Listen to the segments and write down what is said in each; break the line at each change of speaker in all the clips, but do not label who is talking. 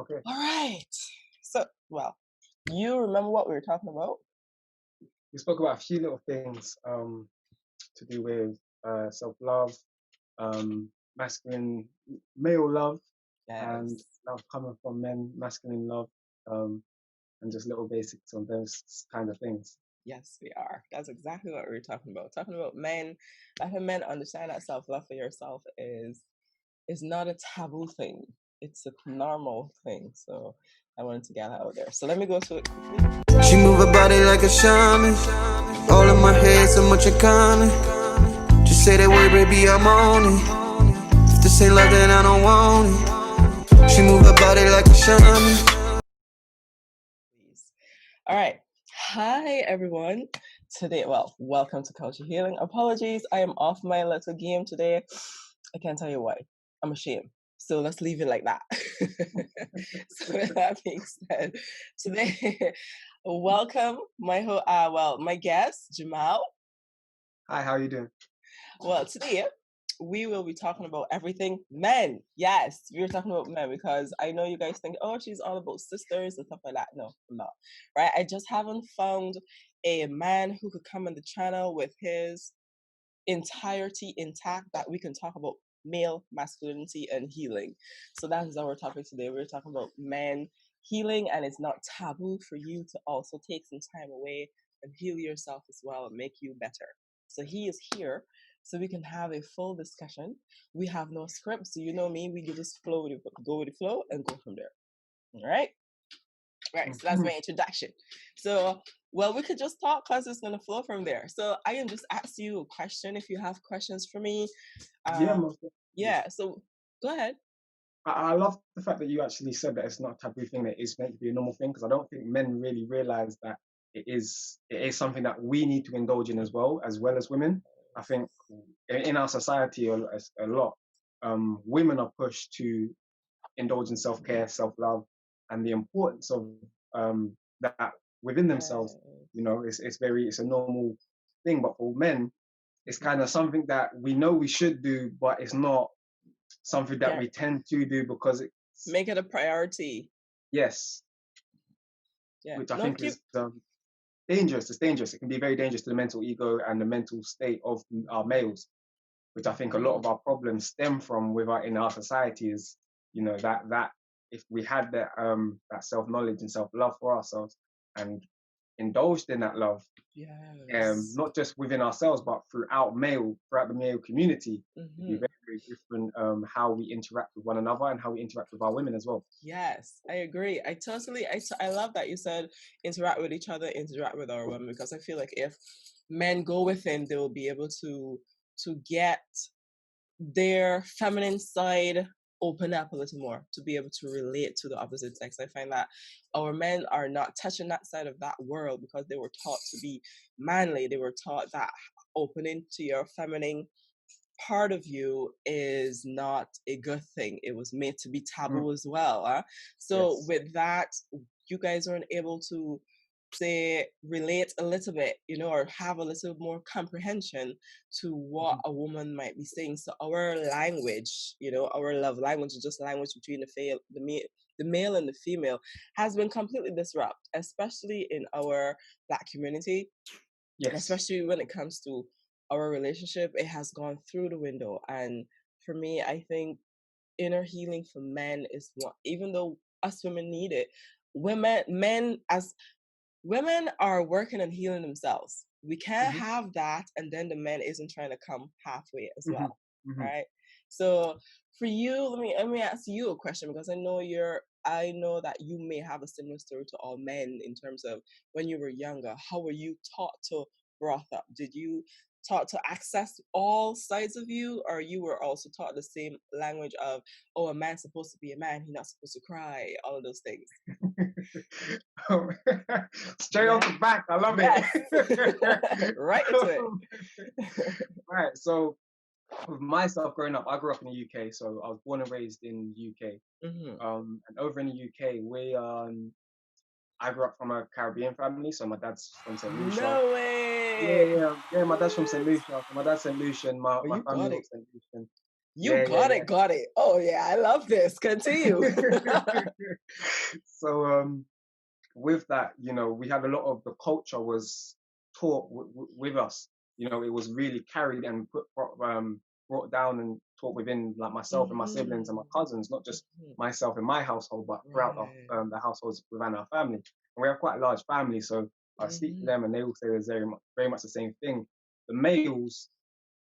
Okay.
All right. So, well, you remember what we were talking about?
We spoke about a few little things to do with self-love, masculine, male love, and
Yes.
love coming from men, masculine love, um, and just little basics on those kind of things.
Yes, we are. That's exactly what we were talking about. Talking about men, letting men understand that self-love for yourself is not a taboo thing. It's a normal thing. So I wanted to get that out there. So let me go through it quickly.
She move her body like a shaman. All in my head, so much in common. Just say that word, baby, I'm on it. If this ain't love, then I don't want it. She move her body like a shaman.
Please. All right. Hi, everyone. Today, well, welcome to Culture Healing. Apologies, I am off my little game today. I can't tell you why. I'm ashamed. So let's leave it like that. So with that being said, today, welcome my guest, Jahmal.
Hi, how are you doing?
Well, today we will be talking about everything men. Yes, we were talking about men because I know you guys think, oh, she's all about sisters and stuff like that. No, I'm not. Right? I just haven't found a man who could come on the channel with his entirety intact that we can talk about male masculinity and healing. So that is our topic today. We're talking about men healing, and it's not taboo for you to also take some time away and heal yourself as well and make you better. So he is here so we can have a full discussion. We have no script, so you know me, we can just go with the flow and go from there. All right? Right, so that's my introduction. So, well, we could just talk because it's going to flow from there. So I can just ask you a question if you have questions for me.
Yeah, most definitely.
Yeah, so go ahead.
I love the fact that you actually said that it's not a taboo thing, that it's meant to be a normal thing, because I don't think men really realize that it is something that we need to indulge in as well as women. I think in our society a lot, women are pushed to indulge in self-care, self-love, and the importance of that within themselves. You know, it's a normal thing, but for men, it's kind of something that we know we should do, but it's not something that we tend to do because it's
Make it a priority.
yes,
Yeah.
which I think is dangerous. It's dangerous. It can be very dangerous to the mental ego and the mental state of our males, which I think a lot of our problems stem from in our society is, you know, that if we had that self-knowledge and self-love for ourselves and indulged in that love,
yes,
not just within ourselves but throughout the male community, it'd be very, very different how we interact with one another and how we interact with our women as well.
Yes, I agree. I love that you said interact with each other, interact with our women, because I feel like if men go within, they will be able to get their feminine side open up a little more to be able to relate to the opposite sex. I find that our men are not touching that side of that world because they were taught to be manly. They were taught that opening to your feminine part of you is not a good thing. It was made to be taboo as well. Huh? So
Yes.
with that, you guys weren't able to say relate a little bit, you know, or have a little more comprehension to what a woman might be saying. So our language, you know, our love language is just language between the male and the female has been completely disrupted, especially in our Black community.
Yes.
Especially when it comes to our relationship, it has gone through the window. And for me, I think inner healing for men is what, even though us women need it, women are working on healing themselves. We can't have that, and then the man isn't trying to come halfway as well, right? So for you, let me ask you a question, because I know that you may have a similar story to all men in terms of when you were younger. How were you taught to brought up? Did you taught to access all sides of you, or you were also taught the same language of, oh, a man's supposed to be a man, he's not supposed to cry, all of those things?
Straight off the back, I love
it. Right into it.
Right. So with myself growing up, I grew up in the UK, so I was born and raised in the UK. And over in the UK, I grew up from a Caribbean family, so my dad's from St. Lucia.
No way.
Yeah. My dad's from St. Lucia. My dad's St. Lucian. My family
got
from
it.
St. Lucian.
You got it. Oh yeah, I love this. Continue.
So with that, we had a lot of the culture was taught with us. It was really carried and brought down and taught within like myself and my siblings and my cousins, not just myself and my household, but throughout the households within our family. And we have quite a large family, so I speak to them and they all say there's very much the same thing. The males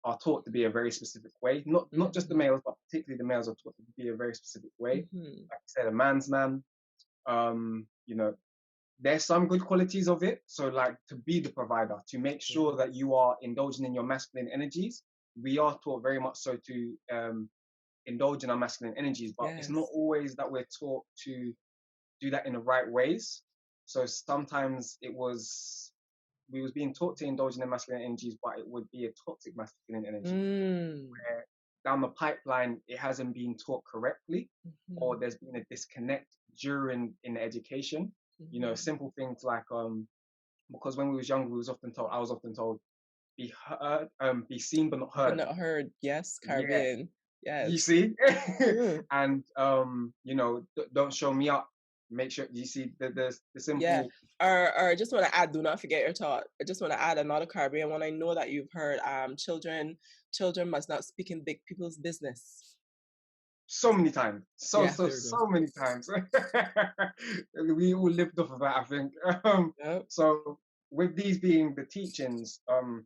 are taught to be a very specific way, not just the males, but particularly the males are taught to be a very specific way. Like I said, a man's man. There's some good qualities of it. So like to be the provider, to make sure that you are indulging in your masculine energies. We are taught very much so to indulge in our masculine energies, but it's not always that we're taught to do that in the right ways. So sometimes we was being taught to indulge in the masculine energies, but it would be a toxic masculine energy. Where down the pipeline, it hasn't been taught correctly, or there's been a disconnect in the education. Simple things like because when we was young, I was often told, be heard, be seen but not heard.
But not heard, yes, Caribbean.
Yeah. Yes. You see? And don't show me up. Make sure you see the simple.
Yeah. Or I just want to add, do not forget your thought. I just want to add another Caribbean one. I know that you've heard children must not speak in big people's business.
So many times. So many times. We all lived off of that, I think. So with these being the teachings, from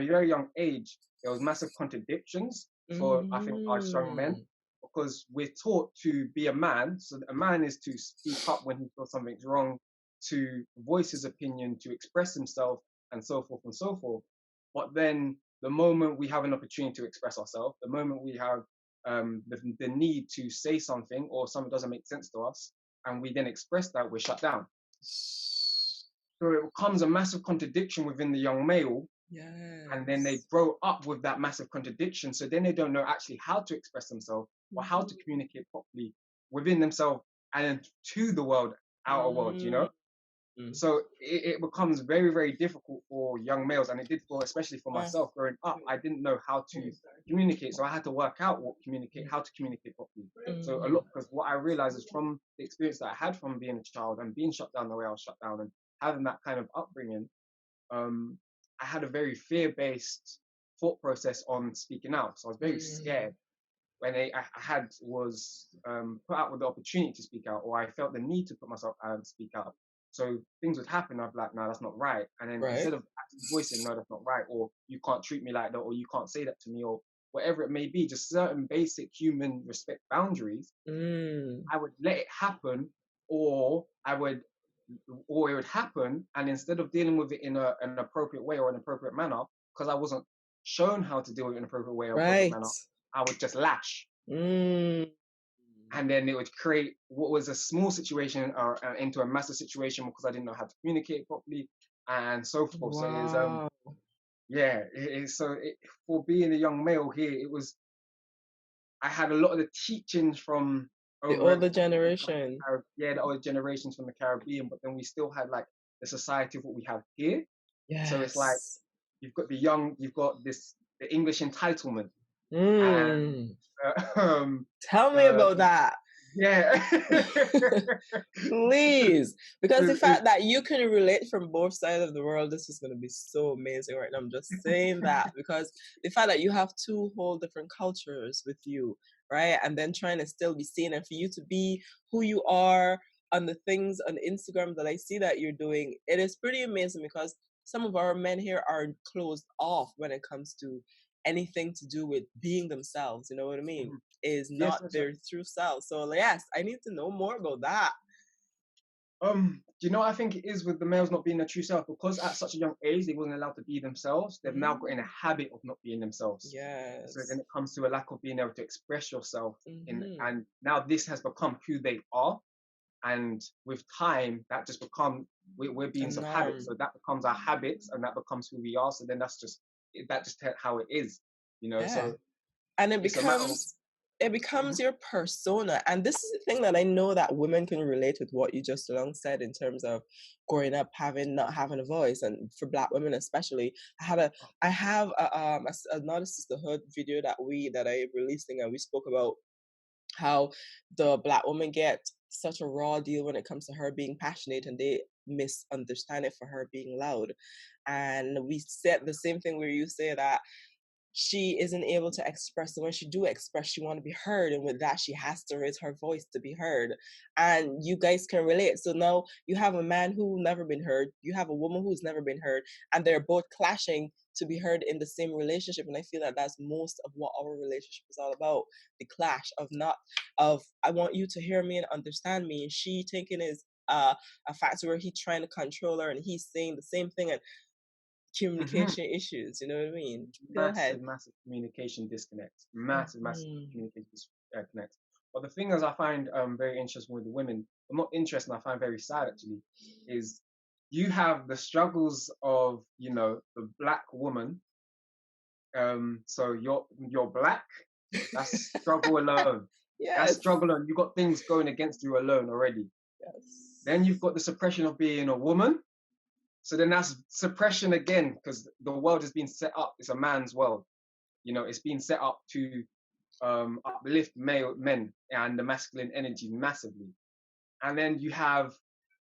a very young age, there was massive contradictions for, I think, our young men, because we're taught to be a man. So a man is to speak up when he feels something's wrong, to voice his opinion, to express himself, and so forth and so forth. But then the moment we have an opportunity to express ourselves, the moment we have the need to say something or something doesn't make sense to us, and we then express that, we're shut down. So it becomes a massive contradiction within the young male. And then they grow up with that massive contradiction. So then they don't know actually how to express themselves or how to communicate properly within themselves and to the world, outer world, So it becomes very, very difficult for young males, and it did especially for myself growing up. I didn't know how to communicate, so I had to work out how to communicate properly. So a lot, because what I realized is from the experience that I had from being a child and being shut down the way I was shut down and having that kind of upbringing, I had a very fear-based thought process on speaking out. So I was very scared when I was put out with the opportunity to speak out, or I felt the need to put myself out and speak out. So things would happen. I'd be like, no, that's not right. And then instead of actually voicing, no, that's not right, or you can't treat me like that, or you can't say that to me, or whatever it may be, just certain basic human respect boundaries, I would let it happen, or it would happen, and instead of dealing with it in an appropriate way or an appropriate manner, because I wasn't shown how to deal with it in an appropriate way or appropriate manner, I would just lash. And then it would create what was a small situation into a massive situation because I didn't know how to communicate properly and so forth. Wow. So for being a young male here, I had a lot of the teachings from
the older generation.
The older generations from the Caribbean, but then we still had like the society of what we have here. Yes. So it's like you've got the English entitlement. And,
tell me about that.
Yeah.
Please. Because the fact that you can relate from both sides of the world, this is going to be so amazing right now. I'm just saying that because the fact that you have two whole different cultures with you, right? And then trying to still be seen, and for you to be who you are on the things on Instagram that I see that you're doing, it is pretty amazing because some of our men here are closed off when it comes to anything to do with being themselves, you know what I mean? Is not their true self. So yes, I need to know more about that.
Do you know what I think it is with the males not being their true self? Because at such a young age they wasn't allowed to be themselves, they've now got in a habit of not being themselves.
Yes.
So then it comes to a lack of being able to express yourself and now this has become who they are. And with time, that just we're beings of habit. So that becomes our habits and that becomes who we are. So then that's just how it is, you know. So
and it becomes it becomes your persona. And this is the thing that I know that women can relate with what you just long said in terms of growing up not having a voice, and for Black women especially. I have another sisterhood video that I released, and we spoke about how the Black woman get such a raw deal when it comes to her being passionate, and they misunderstand it for her being loud. And we said the same thing where you say that she isn't able to express, and when she do express, she want to be heard, and with that she has to raise her voice to be heard. And you guys can relate. So now you have a man who never been heard, you have a woman who's never been heard, and they're both clashing to be heard in the same relationship. And I feel that that's most of what our relationship is all about, the clash of I want you to hear me and understand me, and she thinking is a factor where he's trying to control her, and he's saying the same thing, and communication issues, you know what I mean? Go ahead.
Massive communication disconnect. Massive communication disconnect. But the thing is, I find very interesting with the women, well, not interesting, I find very sad actually, is you have the struggles of, you know, the Black woman. So you're Black, that's struggle alone.
Yes.
That's struggle alone. You've got things going against you alone already.
Yes.
Then you've got the suppression of being a woman. So then that's suppression again, because the world has been set up. It's a man's world. You know, it's been set up to uplift men and the masculine energy massively. And then you have,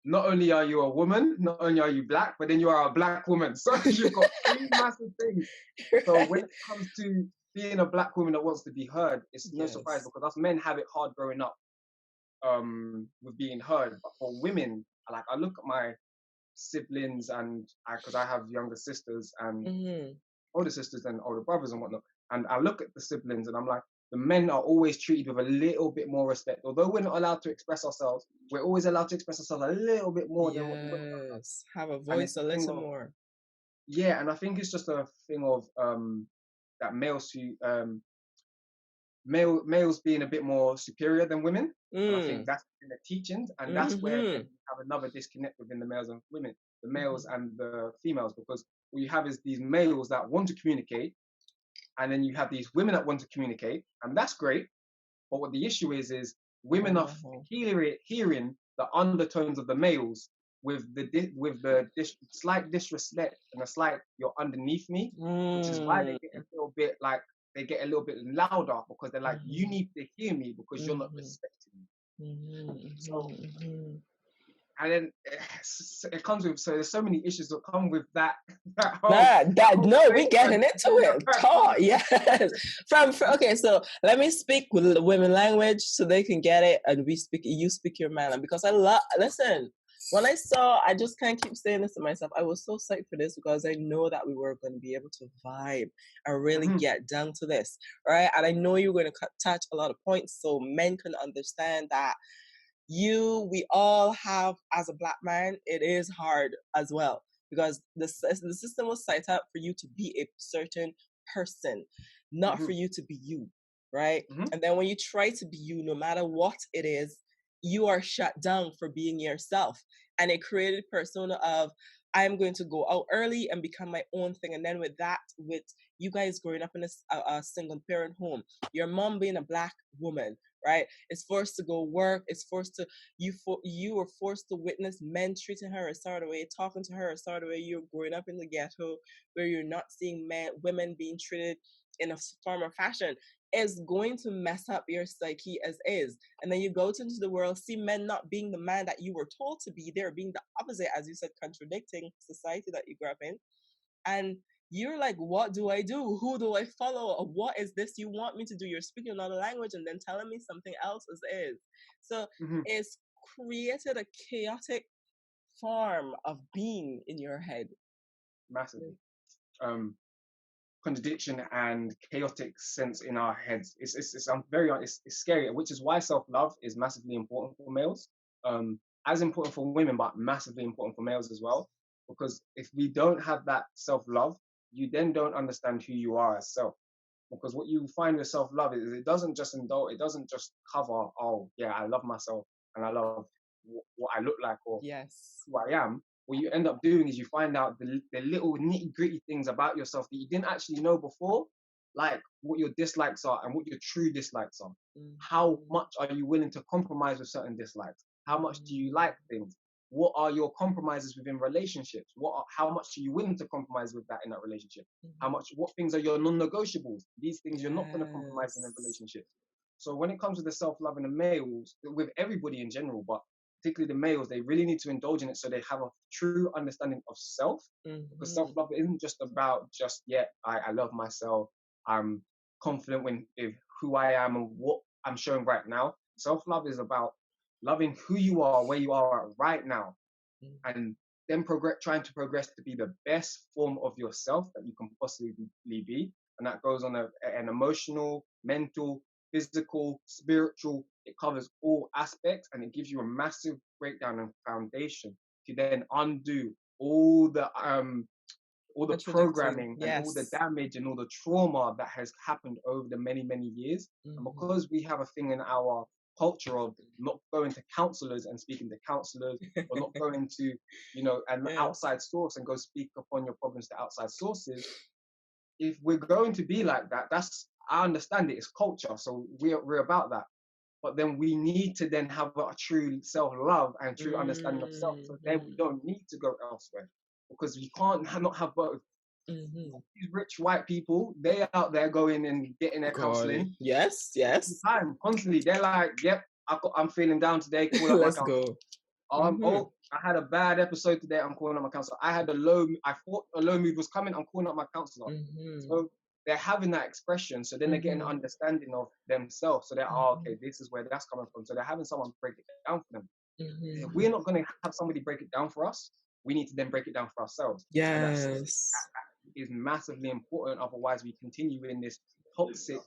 not only are you a woman, not only are you Black, but then you are a Black woman. So you've got three massive things. So when it comes to being a Black woman that wants to be heard, it's no surprise, because us men have it hard growing up with being heard. But for women, like, I look at my siblings, and because I have younger sisters and older sisters and older brothers and whatnot, and I look at the siblings and I'm like, the men are always treated with a little bit more respect. Although we're not allowed to express ourselves, we're always allowed to express ourselves a little bit more than what the women are.
Have a voice a little more.
Yeah, and I think it's just a thing of that males being a bit more superior than women. And I think that's in the teachings, and that's where you have another disconnect within the males and women, the males and the females, because what you have is these males that want to communicate, and then you have these women that want to communicate, and that's great. But what the issue is women are hearing the undertones of the males with the slight disrespect and a slight "you're underneath me," which is why they get a little bit like, they get a little bit louder, because they're like, you need to hear me because you're not respecting me. So, and then it comes with, so there's so many issues that come with that.
We getting into it. Yes. Okay, so let me speak with the women language so they can get it, and you speak your man. Because listen, when I just can't keep saying this to myself. I was so psyched for this because I know that we were going to be able to vibe and really get down to this, right? And I know you're going to touch a lot of points so men can understand that we all have, as a Black man, it is hard as well, because the system was set up for you to be a certain person, not for you to be you, right? And then when you try to be you, no matter what it is, you are shut down for being yourself. And it created persona of, I'm going to go out early and become my own thing. And then with you guys growing up in a single parent home, your mom being a Black woman, right, is forced to go work, is forced to, you were forced to witness men treating her a certain way, talking to her a certain way. You're growing up in the ghetto where you're not seeing women being treated in a form or fashion, is going to mess up your psyche as is. And then you go into the world, see men not being the man that you were told to be, they're being the opposite, as you said, contradicting society that you grew up in. And you're like, what do I do? Who do I follow? What is this you want me to do? You're speaking another language and then telling me something else as is. So it's created a chaotic form of being in your head.
Massively. Contradiction and chaotic sense in our heads. It's scary, which is why self-love is massively important for males. As important for women, but massively important for males as well. Because if we don't have that self-love, you then don't understand who you are as self. Because what you find with self-love is it doesn't just cover, oh yeah, I love myself and I love what I look like or who I am. What you end up doing is you find out the little nitty-gritty things about yourself that you didn't actually know before, like what your dislikes are and what your true dislikes are. How much are you willing to compromise with certain dislikes? How much do you like things? What are your compromises within relationships? How much are you willing to compromise with that in that relationship? What things are your non-negotiables? These things you're not going to compromise in a relationship. So when it comes to the self-love in the males, with everybody in general, but particularly the males, they really need to indulge in it so they have a true understanding of self. Because self-love isn't just about I love myself. I'm confident with who I am and what I'm showing right now. Self-love is about loving who you are, where you are at right now, and then trying to progress to be the best form of yourself that you can possibly be. And that goes on an emotional, mental, physical, spiritual. It covers all aspects, and it gives you a massive breakdown and foundation to then undo all the programming and all the damage and all the trauma that has happened over the many, many years. And because we have a thing in our culture of not going to counselors and speaking to counselors, or not going to, an outside source and go speak upon your problems to outside sources, if we're going to be like that, I understand it, it's culture, so we're about that. But then we need to then have a true self-love and true understanding of self, so then we don't need to go elsewhere, because you can't not have both. These rich white people, they're out there going and getting their counseling.
Yes.
Time, constantly. They're like, yep, I'm feeling down today. Call up
Let's
my counselor.
go.
I had a bad episode today. I'm calling up my counselor. I thought a low mood was coming. I'm calling up my counselor. So they're having that expression. So then they're getting an understanding of themselves. So they're, okay, this is where that's coming from. So they're having someone break it down for them. If we're not going to have somebody break it down for us, we need to then break it down for ourselves.
Yes.
That is massively important. Otherwise, we continue in this toxic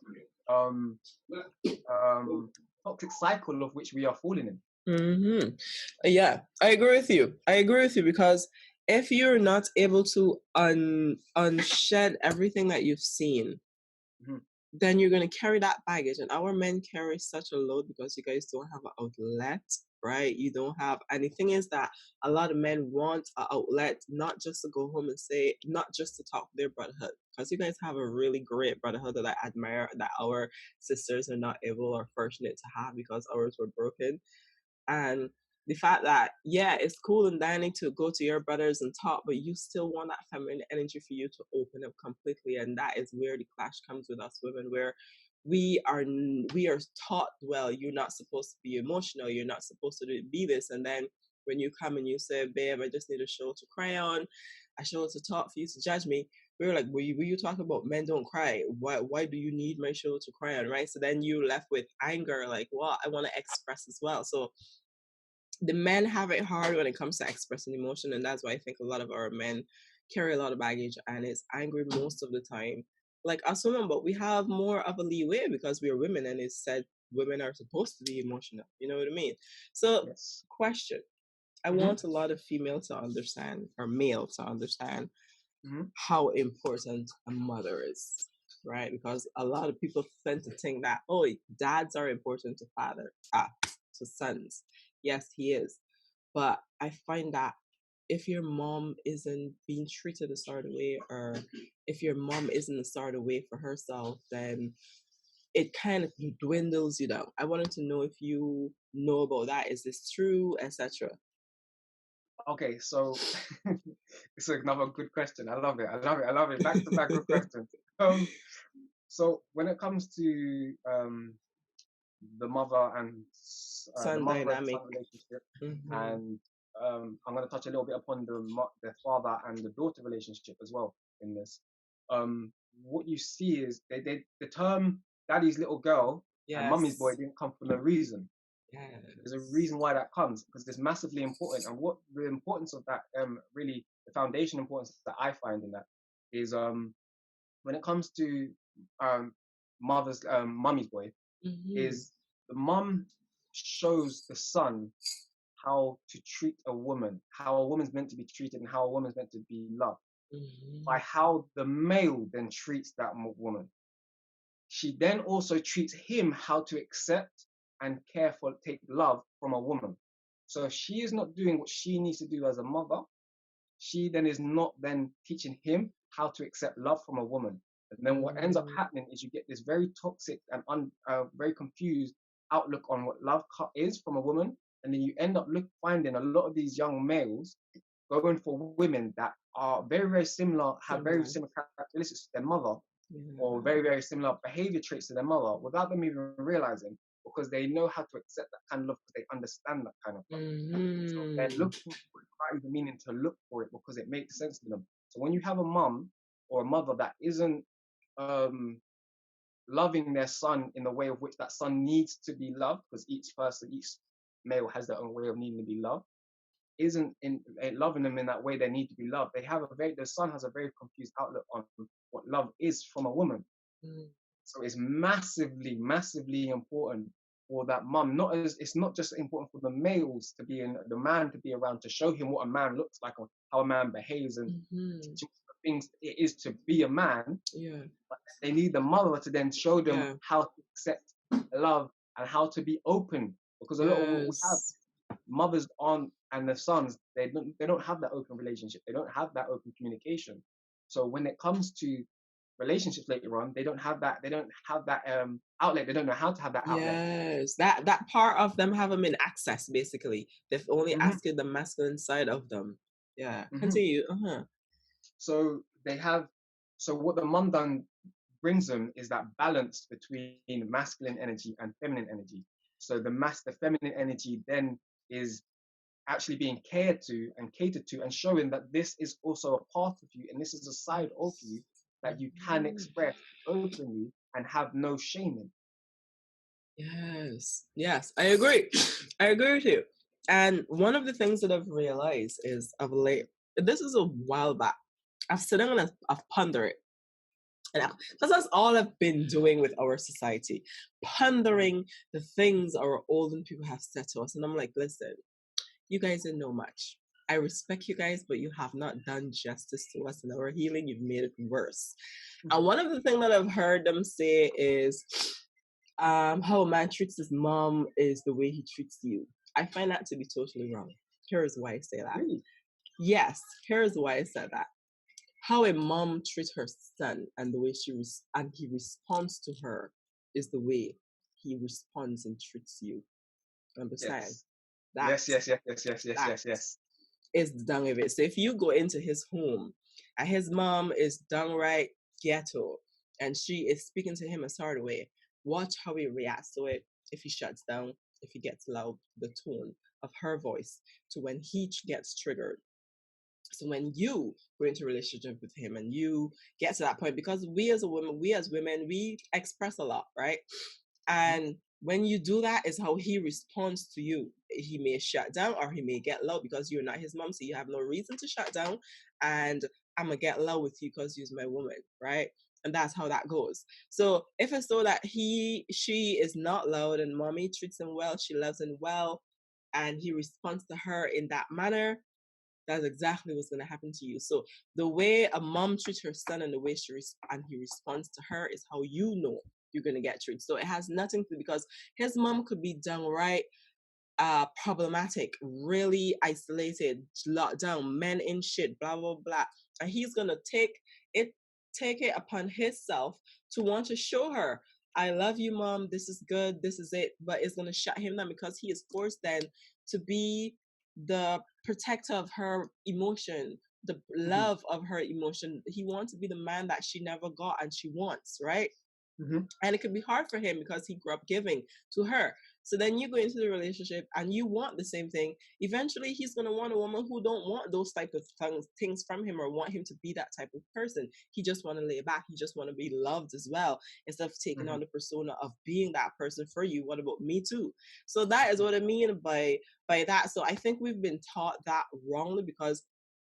cycle of which we are falling in.
Yeah, I agree with you. Because if you're not able to unshed everything that you've seen, then you're going to carry that baggage. And our men carry such a load because you guys don't have an outlet, right? You don't have, and the thing is that a lot of men want an outlet, not just to go home and say, not just to talk their brotherhood, because you guys have a really great brotherhood that I admire, that our sisters are not able or fortunate to have because ours were broken. And the fact that, it's cool and dining to go to your brothers and talk, but you still want that feminine energy for you to open up completely. And that is where the clash comes with us women, where we are taught, well, you're not supposed to be emotional, you're not supposed to be this. And then when you come and you say, babe, I just need a shoulder to cry on, a shoulder to talk for you to judge me, we were like, were you talking about men don't cry? Why do you need my shoulder to cry on, right? So then you left with anger, like, well, I want to express as well. So the men have it hard when it comes to expressing emotion, and that's why I think a lot of our men carry a lot of baggage and is angry most of the time, like us women. But we have more of a leeway because we are women, and it's said women are supposed to be emotional. You know what I mean? So, question: I want a lot of female to understand, or male to understand, how important a mother is, right? Because a lot of people tend to think that, dads are important to sons. Yes, he is. But I find that if your mom isn't being treated a certain way, or if your mom isn't a certain way for herself, then it kind of dwindles you down. I wanted to know if you know about that. Is this true, etc.?
Okay, so it's another good question. I love it. Back to back good questions. So when it comes to the mother and son relationship, and I'm going to touch a little bit upon the father and the daughter relationship as well in this. What you see is the term "daddy's little girl" and "mummy's boy" didn't come for no reason. There's a reason why that comes, because it's massively important. And what the importance of that, really the foundation importance that I find in that is, when it comes to mummy's boy, is the mum shows the son how to treat a woman, how a woman's meant to be treated, and how a woman's meant to be loved, by how the male then treats that woman. She then also treats him how to accept and care for, take love from a woman. So if she is not doing what she needs to do as a mother, she then is not then teaching him how to accept love from a woman. And then what ends up happening is you get this very toxic and very confused outlook on what love is from a woman. And then you end up finding a lot of these young males going for women that are very, very similar, have very similar characteristics to their mother, or very, very similar behavior traits to their mother, without them even realizing, because they know how to accept that kind of love, because they understand that kind of love. So they're looking for it without even meaning to look for it, because it makes sense to them. So when you have a mum or a mother that isn't loving their son in the way of which that son needs to be loved, because each male has their own way of needing to be loved, isn't loving them in that way they need to be loved. The son has a very confused outlook on what love is from a woman. So it's massively, massively important for that mum. It's not just important for the males to be the man to be around to show him what a man looks like, or how a man behaves, and teach him the things it is to be a man. But they need the mother to then show them how to accept love and how to be open, because a lot of what we have, mothers and the sons, they don't have that open relationship. They don't have that open communication. So when it comes to relationships later on, they don't have that outlet. They don't know how to have that outlet.
Yes, that part of them haven't been accessed. Basically, they've only asked the masculine side of them. Continue.
So what the mum done brings them is that balance between masculine energy and feminine energy. So the feminine energy then is actually being cared to and catered to, and showing that this is also a part of you, and this is a side of you that you can express openly and have no shame
in. Yes, I agree. I agree with you. And one of the things that I've realized is this is a while back, I've sat down and I've pondered it. And because that's all I've been doing with our society, pondering the things our older people have said to us. And I'm like, listen, you guys didn't know much. I respect you guys, but you have not done justice to us in our healing. You've made it worse. And one of the things that I've heard them say is how a man treats his mom is the way he treats you. I find that to be totally wrong. Here's why I say that.
Really?
Yes, here's why I said that. How a mom treats her son and the way he responds to her is the way he responds and treats you. Understand?
Yes. Yes.
Is done with it. So if you go into his home and his mom is downright ghetto and she is speaking to him a certain way, watch how he reacts to it. If he shuts down, if he gets loud, the tone of her voice to when he gets triggered. So when you go into a relationship with him and you get to that point, because we as women, we express a lot, right? And when you do that, is how he responds to you. He may shut down or he may get loud because you're not his mom, so you have no reason to shut down. And I'm gonna get loud with you because you're my woman, right? And that's how that goes. So if it's so that she is not loud and mommy treats him well, she loves him well, and he responds to her in that manner, that's exactly what's going to happen to you. So the way a mom treats her son and the way he responds to her is how you know you're going to get treated. So it has nothing to do, because his mom could be downright problematic, really isolated, locked down, men in shit, blah, blah, blah. And he's going to take it upon himself to want to show her, I love you, mom, this is good, this is it. But it's going to shut him down because he is forced then to be the protector of her emotion, the love of her emotion. He wants to be the man that she never got and she wants, right? And it could be hard for him because he grew up giving to her. So then you go into the relationship and you want the same thing. Eventually, he's going to want a woman who don't want those type of things from him or want him to be that type of person. He just want to lay back. He just want to be loved as well, instead of taking on the persona of being that person for you. What about me too? So that is what I mean by that. So I think we've been taught that wrongly, because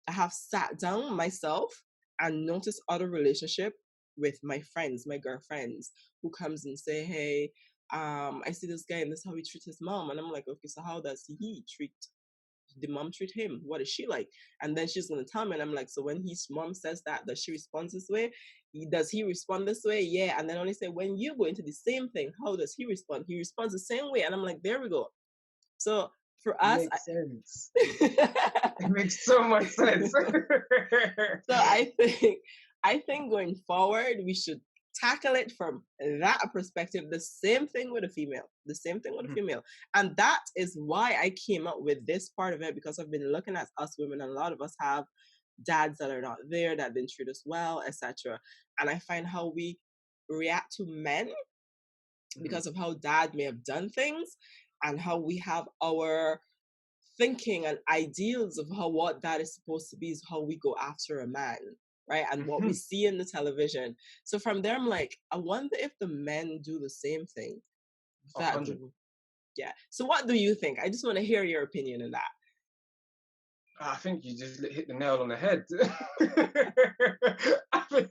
I have sat down myself and noticed other relationship with my friends, my girlfriends, who comes and say, hey, I see this guy and this is how he treats his mom. And I'm like, okay, so how does he treat the mom treat him? What is she like? And then she's going to tell me, and I'm like, so when his mom says that, does she respond this way? Does he respond this way? Yeah. And then only say, when you go into the same thing, how does he respond? He responds the same way. And I'm like, there we go. So for us,
it makes sense. It makes so much sense.
So I think I think going forward, we should tackle it from that perspective. The same thing with a female. The same thing with a female. And that is why I came up with this part of it, because I've been looking at us women, and a lot of us have dads that are not there, that didn't treat us well, etc. And I find how we react to men because of how dad may have done things, and how we have our thinking and ideals of how what that is supposed to be is how we go after a man, right? And what we see in the television. So from there, I'm like, I wonder if the men do the same thing. That, yeah. So what do you think? I just want to hear your opinion on that.
I think you just hit the nail on the head. I think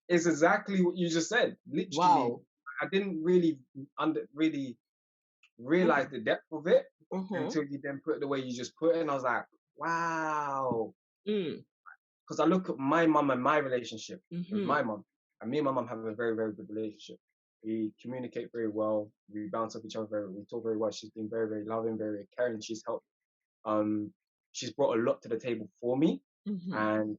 it's exactly what you just said. Literally,
wow.
I didn't really realize the depth of it until you then put it the way you just put it, and I was like, wow. Because I look at my mum and my relationship with my mum, and me and my mum have a very, very good relationship. We communicate very well. We bounce off each other. We talk very well. She's been very, very loving, very, very caring. She's helped. She's brought a lot to the table for me and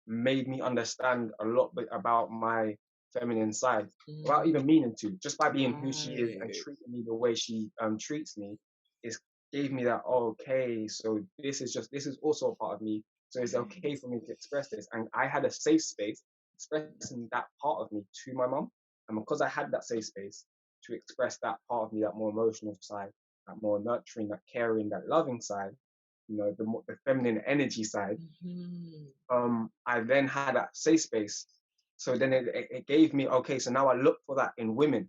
made me understand a lot about my feminine side without even meaning to. Just by being who she is and treating me the way she treats me, it gave me that, okay, so this is also a part of me. So it's okay for me to express this. And I had a safe space expressing that part of me to my mum. And because I had that safe space to express that part of me, that more emotional side, that more nurturing, that caring, that loving side, you know, the feminine energy side, I then had that safe space. So then it gave me, okay, so now I look for that in women.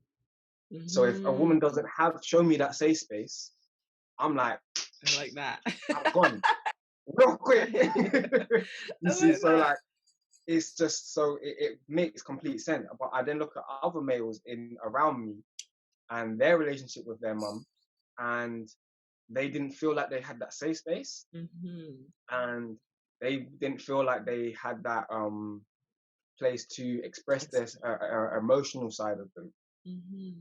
So if a woman doesn't show me that safe space, I'm like,
I like that.
I'm gone real quick. You see, so like, it's just, so it makes complete sense. But I then look at other males around me and their relationship with their mum, and they didn't feel like they had that safe space, and they didn't feel like they had that place to express their emotional side of them.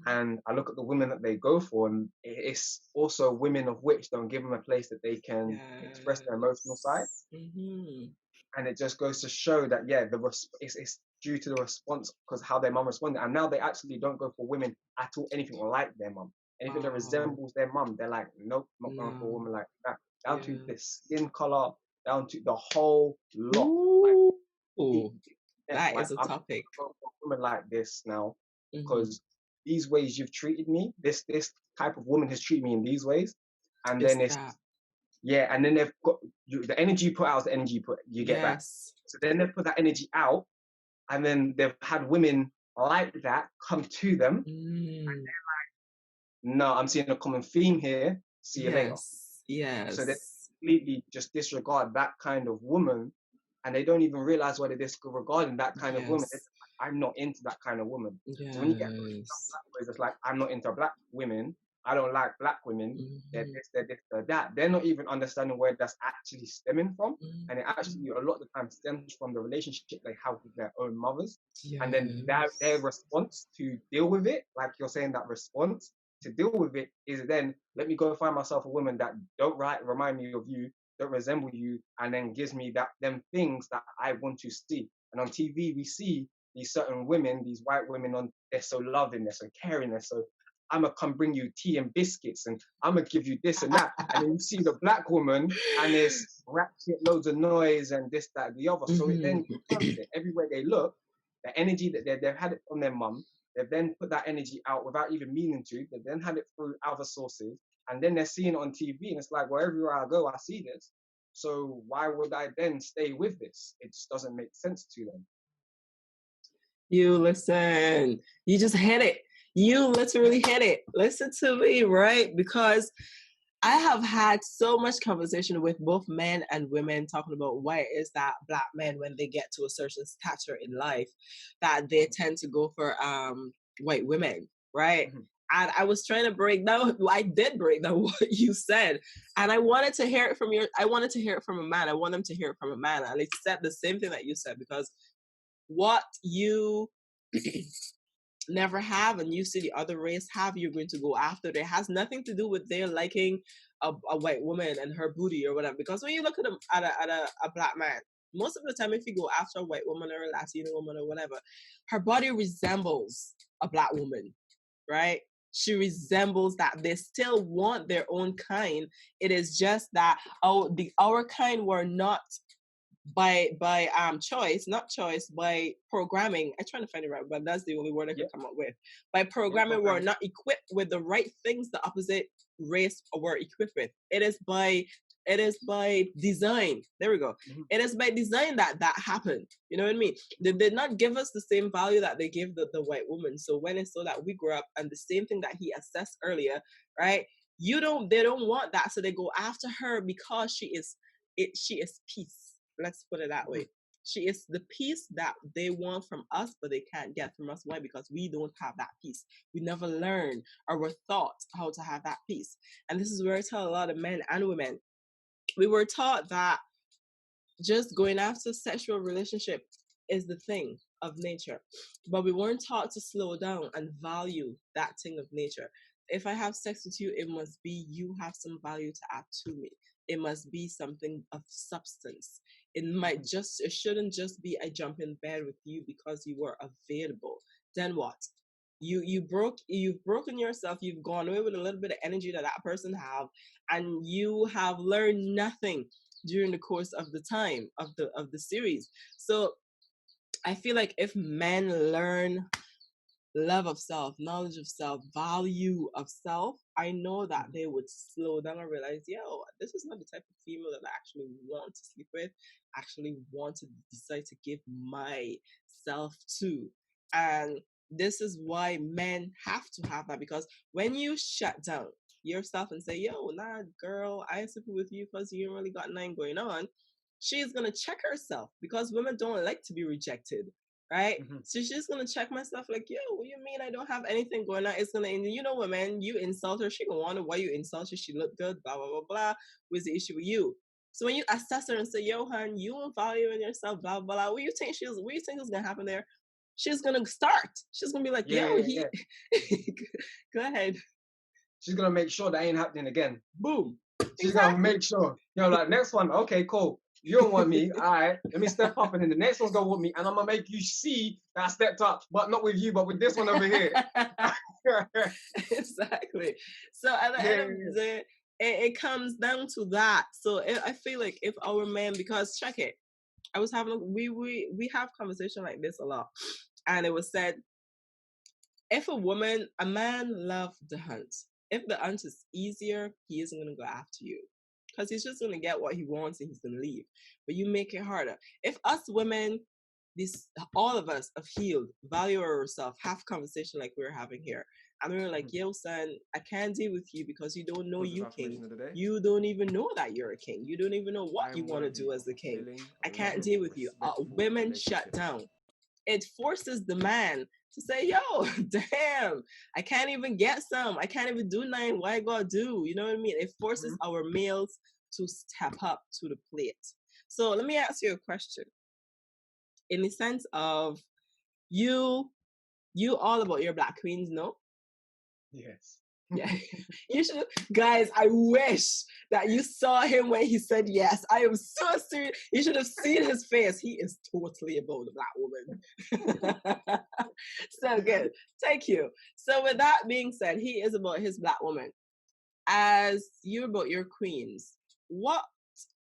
And I look at the women that they go for, and it's also women of which don't give them a place that they can express their emotional side. And it just goes to show that, yeah, it's due to the response, because how their mum responded. And now they actually don't go for women at all, anything like their mum. Anything that resembles their mum, they're like, nope, not going for a woman like that. Down to the skin color, down to the whole lot.
That is a topic.
I'm going for a woman like this now, because these ways you've treated me, this type of woman has treated me in these ways, and then and then they've got the energy you put out is the energy you get back. So then they put that energy out, and then they've had women like that come to them, and they're like, no, I'm seeing a common theme here. See you later.
Yes.
So they completely just disregard that kind of woman, and they don't even realize why they're disregarding that kind of woman. It's like, I'm not into that kind of woman. So when you get black boys, it's like, I'm not into black women. I don't like black women. They're this, they're that. They're not even understanding where that's actually stemming from. And it actually, a lot of the time, stems from the relationship they have with their own mothers. And then their response to deal with it, like you're saying, that response to deal with it is then, let me go find myself a woman that don't remind me of you, don't resemble you, and then gives me them things that I want to see. And on TV, we see these certain women, these white women, they're so loving, they're so caring, they're so, I'm going to come bring you tea and biscuits, and I'm going to give you this and that. And then you see the black woman, and there's ratchet, loads of noise, and this, that, and the other. So it then becomes it. Everywhere they look, the energy that they've had it from their mum, they've then put that energy out without even meaning to. They've then had it through other sources, and then they're seeing it on TV, and it's like, well, everywhere I go, I see this. So why would I then stay with this? It just doesn't make sense to them.
You listen. You just hit it. You literally hit it. Listen to me, right? Because I have had so much conversation with both men and women talking about why it is that black men, when they get to a certain stature in life, that they tend to go for white women, right? And I was trying to break down, I did break down what you said. And I wanted to hear it from I wanted to hear it from a man. I want them to hear it from a man. And I said the same thing that you said, because what you never have and you see the other race have, you're going to go after. It has nothing to do with their liking a white woman and her booty or whatever. Because when you look at a black man, most of the time, if you go after a white woman or a Latino woman or whatever, her body resembles a black woman, right? She resembles that. They still want their own kind. It is just that our kind were not by choice, not choice, by programming. I'm trying to find it right, but that's the only word I can come up with. By programming, we're not equipped with the right things the opposite race were equipped with. It is by design. There we go. It is by design that happened. You know what I mean? They did not give us the same value that they gave the white woman. So when it's so that we grow up and the same thing that he assessed earlier, right? They don't want that. So they go after her because she is peace. Let's put it that way. She is the peace that they want from us, but they can't get from us. Why? Because we don't have that peace. We never learn or were taught how to have that peace. And this is where I tell a lot of men and women, we were taught that just going after sexual relationship is the thing of nature, but we weren't taught to slow down and value that thing of nature. If I have sex with you, it must be you have some value to add to me. It must be something of substance. It shouldn't just be I jump in bed with you because you were available. Then what? You've broken yourself. You've gone away with a little bit of energy that person have, and you have learned nothing during the course of the time of the series. So I feel like if men learn love of self, knowledge of self, value of self, I know that they would slow down and realize, yo, this is not the type of female that I actually want to sleep with, actually want to decide to give myself to. And this is why men have to have that, because when you shut down yourself and say, yo, nah, girl, I sleep with you because you ain't really got nothing going on, she's going to check herself, because women don't like to be rejected. Right? So she's gonna check myself like, yo, what do you mean I don't have anything going on? It's gonna, you know what, man, you insult her, she gonna wonder why you insult her, she look good, blah, blah, blah, blah. What's the issue with you? So when you assess her and say, yo, hun, you don't value in yourself, blah, blah, blah, what do you think is gonna happen there? She's gonna start. She's gonna be like, Go ahead.
She's gonna make sure that ain't happening again.
Boom.
She's gonna make sure. Like, next one, okay, cool. You don't want me, all right, let me step up, and then the next one's gonna want me, and I'm gonna make you see that I stepped up, but not with you, but with this one over here.
Exactly. So at the end of the day, it comes down to that. So I feel like if our men, because check it, I was having, we have conversation like this a lot, and it was said, if a man loves the hunt, if the hunt is easier, he isn't gonna go after you, because he's just going to get what he wants and he's going to leave. But you make it harder. If us women, all of us have healed, value ourselves, have conversation like we're having here, and we're like, yo, son, I can't deal with you because you don't know you king. You don't even know that you're a king. You don't even know what you want to do as the king. I can't deal with you. Women shut down. It forces the man to say, yo, damn, I can't even get some. I can't even do nothing. What I gotta do? You know what I mean? It forces our males to step up to the plate. So let me ask you a question. In the sense of you all about your black queens, no?
Yes.
Yeah. You should, guys, I wish that you saw him when he said yes. I am so serious. You should have seen his face. He is totally about the black woman. So good. Thank you. So with that being said, he is about his black woman. As you're about your queens, what,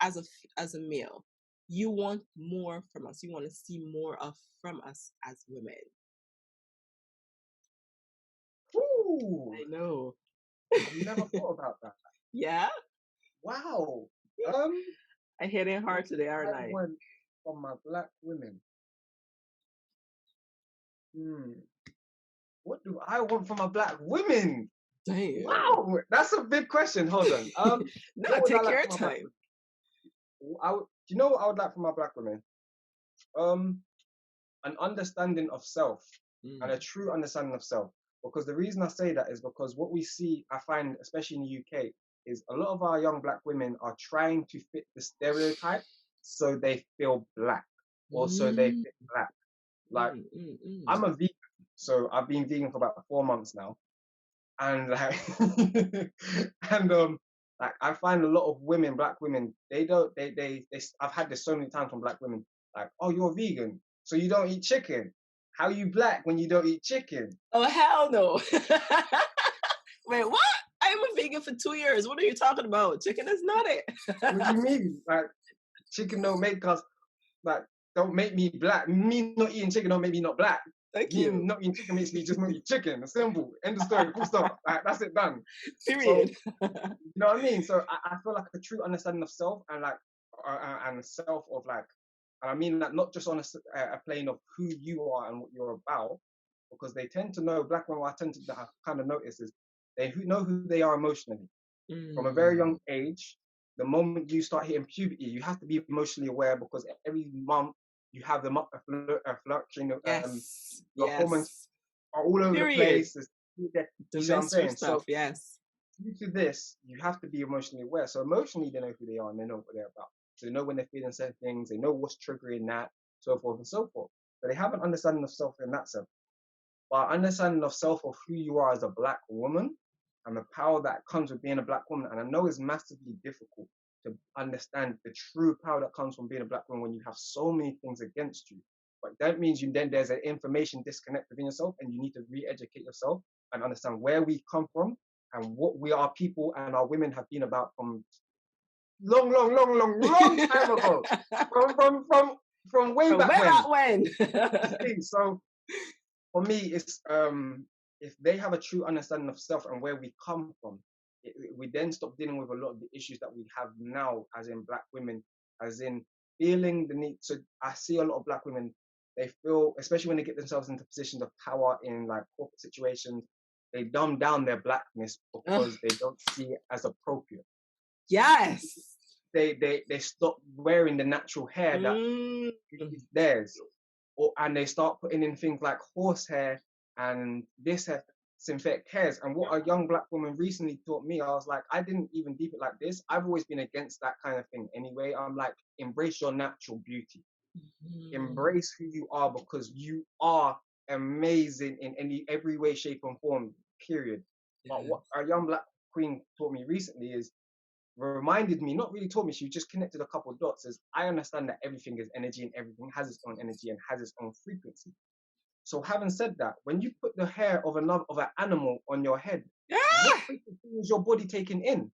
as a male, you want more from us? You want to see more of from us as women?
Ooh,
I know.
I've never thought about that.
Yeah?
Wow.
I hit it hard today, aren't I?
Want from my black women. What do I want from my black women?
Damn.
Wow, that's a big question. Hold on.
No, take your time.
You know what I would like from my black women? An understanding of self and a true understanding of self. Because the reason I say that is because what we see, I find, especially in the UK, is a lot of our young black women are trying to fit the stereotype so they feel black, or so they fit black. Like, I'm a vegan, so I've been vegan for about 4 months now. And like, Like I find a lot of women, black women, they don't, I've had this so many times from black women, like, oh, you're vegan, so you don't eat chicken. How you black when you don't eat chicken?
Oh, hell no. Wait, what? I'm a vegan for 2 years. What are you talking about? Chicken is not it.
What do you mean? Like, chicken don't make us, like, don't make me black. Me not eating chicken don't make me not black.
Thank
Me
you.
not eating chicken makes me just not eat chicken. Simple. End of story. Full stop. Like, that's it, done.
Period.
So, you know what I mean? So I feel like a true understanding of self and like, and self of like, and I mean that not just on a plane of who you are and what you're about, because they tend to know, black women, what I tend to kind of notice is they know who they are emotionally. From a very young age. The moment you start hitting puberty, you have to be emotionally aware, because every month you have them up a fluctuating. Your hormones are all over the place. You see what I'm saying?
Stuff,
so
yes.
due to this, you have to be emotionally aware. So emotionally, they know who they are and they know what they're about. So they know when they're feeling certain things. They know what's triggering that, so forth and so forth. But they have an understanding of self in that sense. But understanding of self of who you are as a black woman and the power that comes with being a black woman. And I know it's massively difficult to understand the true power that comes from being a black woman when you have so many things against you. But that means there's an information disconnect within yourself, and you need to re-educate yourself and understand where we come from and what we are people and our women have been about from long time ago. From way back when. So for me, it's if they have a true understanding of self and where we come from, we then stop dealing with a lot of the issues that we have now, as in black women, as in feeling the need. So I see a lot of black women, they feel, especially when they get themselves into positions of power in like corporate situations, they dumb down their blackness because they don't see it as appropriate.
Yes.
They stop wearing the natural hair that is theirs. And they start putting in things like horsehair and this hair, synthetic hairs. And what a young black woman recently taught me, I was like, I didn't even deep it like this. I've always been against that kind of thing anyway. I'm like, embrace your natural beauty. Embrace who you are, because you are amazing in every way, shape, and form, period. But what a young black queen taught me recently is, reminded me, not really taught me, she just connected a couple of dots, is I understand that everything is energy and everything has its own energy and has its own frequency. So having said that, when you put the hair of an animal on your head, what frequency is your body taking in?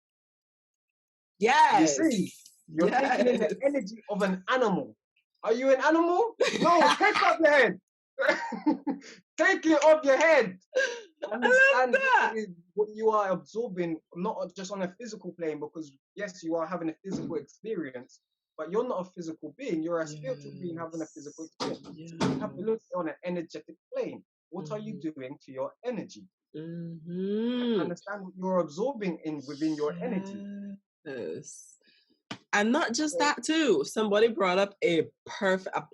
Yes.
You see, you're taking in the energy of an animal. Are you an animal? No, take off your head. Take it off your head. Understand what you are absorbing, not just on a physical plane, because yes, you are having a physical experience, but you're not a physical being. You're a spiritual being having a physical experience. So you have to look on an energetic plane. What are you doing to your energy? Understand what you're absorbing within your energy.
Yes. And not just that too. Somebody brought up a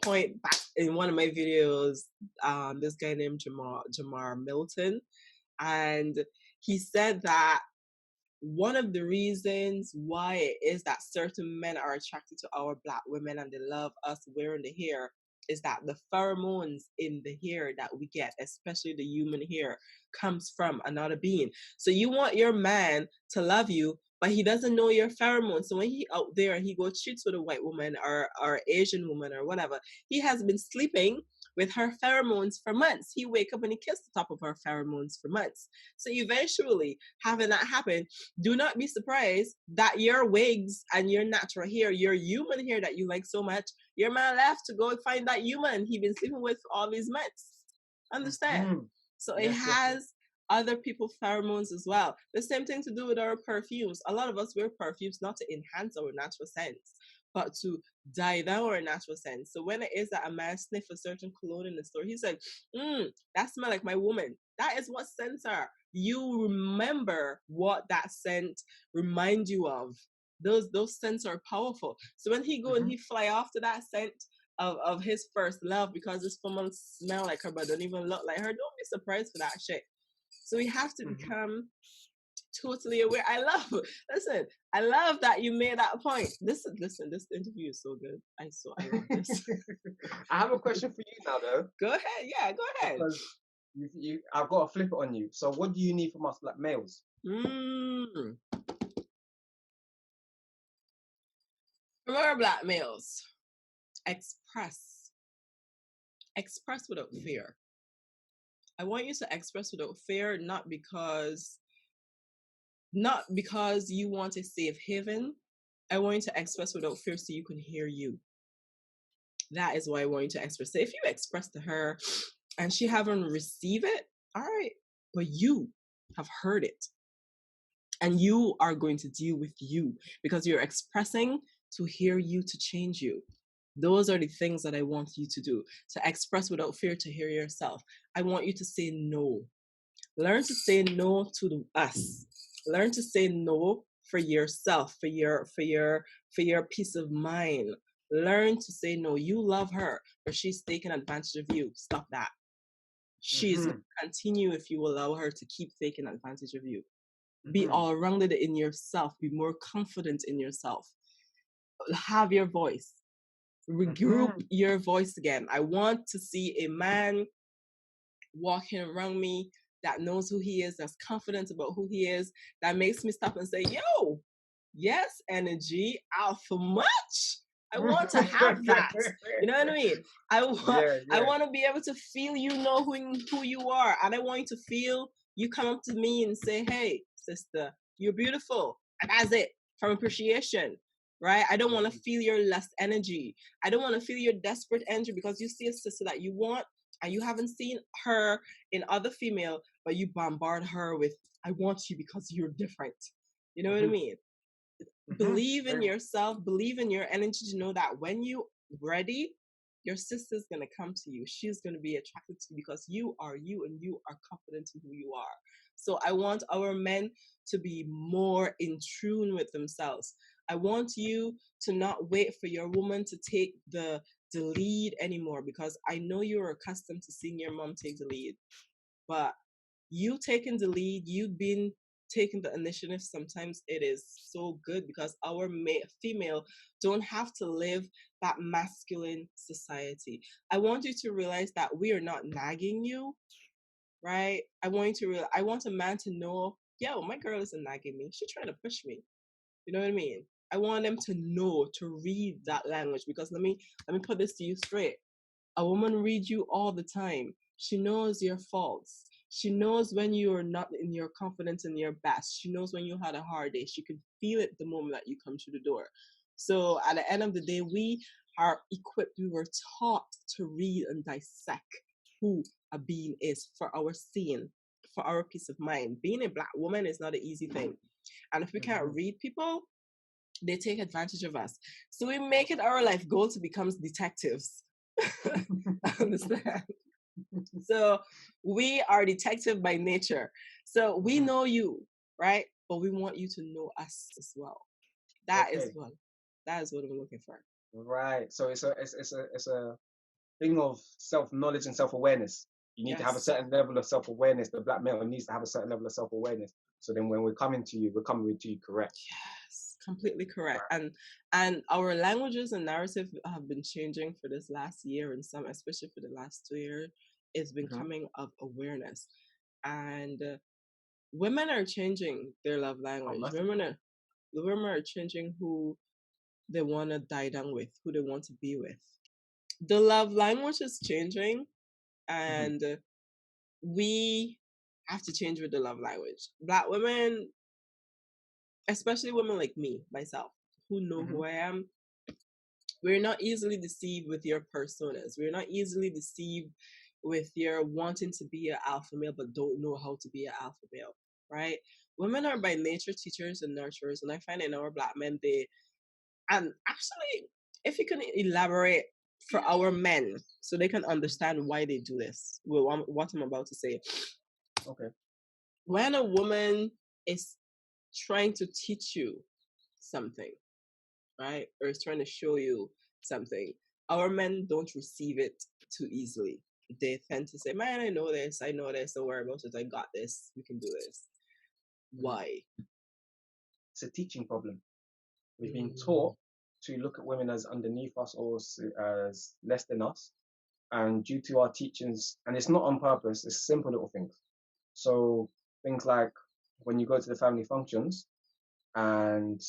point back in one of my videos. This guy named Jamar Milton, and he said that one of the reasons why it is that certain men are attracted to our black women and they love us wearing the hair is that the pheromones in the hair that we get, especially the human hair, comes from another being. So you want your man to love you, but he doesn't know your pheromones. So when he out there and he goes cheats with a white woman or Asian woman or whatever, he has been sleeping with her pheromones for months. He wake up and he kiss the top of her pheromones for months. So eventually, having that happen, do not be surprised that your wigs and your natural hair, your human hair that you like so much, your man left to go find that human he been sleeping with for all these months. Understand? So it has other people's pheromones as well. The same thing to do with our perfumes. A lot of us wear perfumes not to enhance our natural scents, but to die down our natural scent. So when it is that a man sniff a certain cologne in the store, he's like, that smell like my woman. That is what scents are. You remember what that scent reminds you of. Those scents are powerful. So when he go and he fly off to that scent of his first love, because this woman smell like her but don't even look like her, don't be surprised for that shit. So we have to become totally aware. I love that you made that point. This interview is so good. I love this.
I have a question for you now, though.
Go ahead. Yeah, go ahead.
Because I've got to flip it on you. So what do you need from us, like males?
Remember, black males, express without fear. I want you to express without fear, not because you want a safe haven. I want you to express without fear so you can hear you. That is why I want you to express. So if you express to her and she haven't received it, all right, but you have heard it. And you are going to deal with you because you're expressing to hear you, to change you. Those are the things that I want you to do. To express without fear, to hear yourself. I want you to say no. Learn to say no to us. Learn to say no for yourself, for your peace of mind. Learn to say no. You love her, but she's taking advantage of you. Stop that. She's going to continue if you allow her to keep taking advantage of you. Be all-rounded in yourself. Be more confident in yourself. Have your voice. Regroup your voice again. I want to see a man walking around me that knows who he is, that's confident about who he is, that makes me stop and say, yo, yes, energy, alpha much. I want to have that. You know what I mean? I want to be able to feel you know who you are. And I want you to feel you come up to me and say, hey, sister, you're beautiful. And that's it, from appreciation. Right? I don't want to feel your lust energy. I don't want to feel your desperate energy because you see a sister that you want and you haven't seen her in other female, but you bombard her with, I want you because you're different. You know what I mean? Believe in yourself, believe in your energy to know that when you're ready, your sister's going to come to you. She's going to be attracted to you because you are you and you are confident in who you are. So I want our men to be more in tune with themselves. I want you to not wait for your woman to take the lead anymore, because I know you're accustomed to seeing your mom take the lead. But you taking the lead, you've been taking the initiative, sometimes it is so good because our female don't have to live that masculine society. I want you to realize that we are not nagging you, right? I want a man to know, yo, my girl isn't nagging me. She's trying to push me. You know what I mean? I want them to know, to read that language, because let me put this to you straight. A woman reads you all the time. She knows your faults. She knows when you are not in your confidence and your best. She knows when you had a hard day. She can feel it the moment that you come through the door. So at the end of the day, we are equipped. We were taught to read and dissect who a being is for our seeing, for our peace of mind. Being a Black woman is not an easy thing. And if we can't read people, they take advantage of us. So we make it our life goal to become detectives. Understand? So we are detective by nature. So we know you, right? But we want you to know us as well. That is what I'm looking for.
Right. So it's a thing of self-knowledge and self-awareness. You need to have a certain level of self-awareness. The Black male needs to have a certain level of self-awareness. So then when we're coming to you, we're coming to you correct.
Yes, completely correct. Right. And our languages and narrative have been changing for this last year, and some, especially for the last 2 years, it's been coming of awareness. And women are changing their love language. Women are changing who they want to die down with, who they want to be with. The love language is changing, and we have to change with the love language. Black women, especially women like me, myself, who know who I am, we're not easily deceived with your personas. We're not easily deceived with your wanting to be an alpha male but don't know how to be an alpha male, right? Women are by nature teachers and nurturers, and I find in our Black men, and actually, if you can elaborate for our men so they can understand why they do this, what I'm about to say.
Okay.
When a woman is trying to teach you something, right, or is trying to show you something, our men don't receive it too easily. They tend to say, man, I know this, don't worry about it, I got this, we can do this. Why?
It's a teaching problem. We've been taught to look at women as underneath us or as less than us. And due to our teachings, and it's not on purpose, it's simple little things. So things like when you go to the family functions, and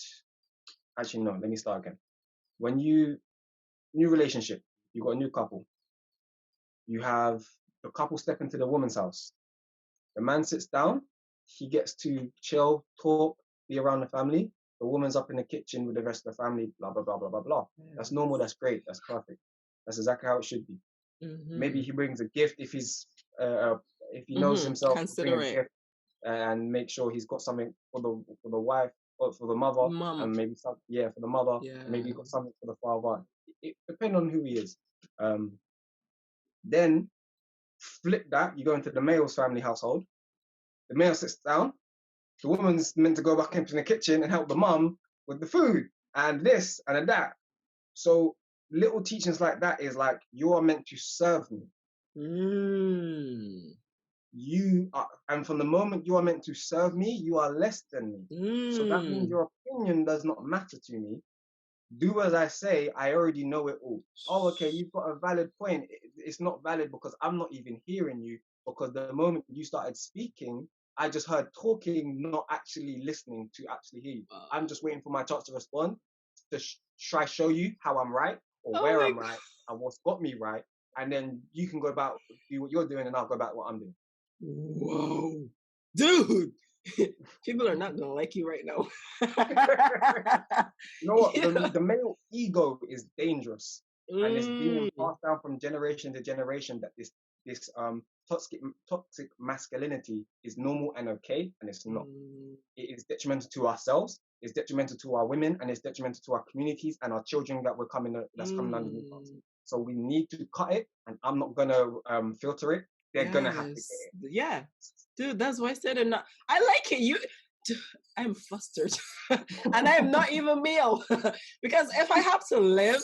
actually, no, let me start again. when new relationship, you got a new couple, you have the couple step into the woman's house. The man sits down, he gets to chill, talk, be around the family. The woman's up in the kitchen with the rest of the family, blah, blah, blah, blah, blah, blah. That's normal, that's great, that's perfect. That's exactly how it should be. Maybe he brings a gift if he knows himself, bring a gift and make sure he's got something for the wife or for the mother, and maybe for the mother. Maybe he's got something for the father. It depends on who he is. Then flip that, you go into the male's family household. The male sits down. The woman's meant to go back into the kitchen and help the mum with the food and this and that. So little teachings like that is like, you are meant to serve me. You are, and from the moment you are meant to serve me, you are less than me. So that means your opinion does not matter to me. Do as I say, I already know it all. Oh, okay, you've got a valid point. It's not valid because I'm not even hearing you, because the moment you started speaking, I just heard talking, not actually listening to actually hear you. I'm just waiting for my chance to respond, to try show you how I'm right, or where I'm right, and what's got me right. And then you can go about, do what you're doing, and I'll go back what I'm doing.
Whoa. Dude! People are not gonna like you right now.
You know what? The male ego is dangerous, and it's being passed down from generation to generation. That this toxic masculinity is normal and okay, and it's not. It is detrimental to ourselves. It's detrimental to our women, and it's detrimental to our communities and our children that's coming underneath us. So we need to cut it, and I'm not gonna filter it. They're gonna have to get it.
Yeah, dude, that's why I said I'm not. I like it. I'm flustered, and I'm not even male because if I have to live,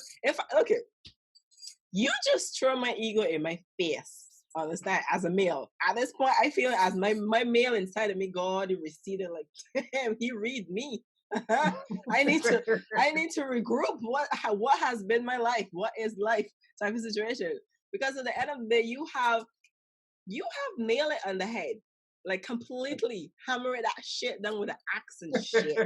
you just throw my ego in my face. Understand? As a male, at this point, I feel as my male inside of me, God, he receded like, damn, he read me. I need to regroup. What has been my life? What is life? Type of situation. Because at the end of the day, you have nailed it on the head, like completely hammering that shit down with an axe and shit.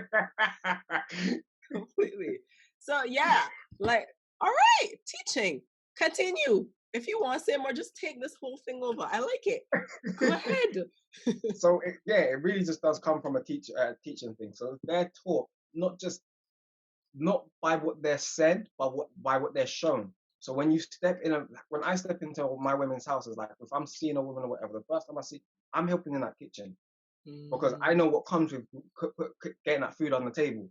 Completely. So yeah, like, all right, teaching. Continue. If you want to say more, just take this whole thing over. I like it. Go ahead.
So it really just does come from a teaching thing. So they're taught not by what they're said, but by what they're shown. So when I step into my women's houses, like if I'm seeing a woman or whatever, the first time I see, I'm helping in that kitchen because I know what comes with getting that food on the table.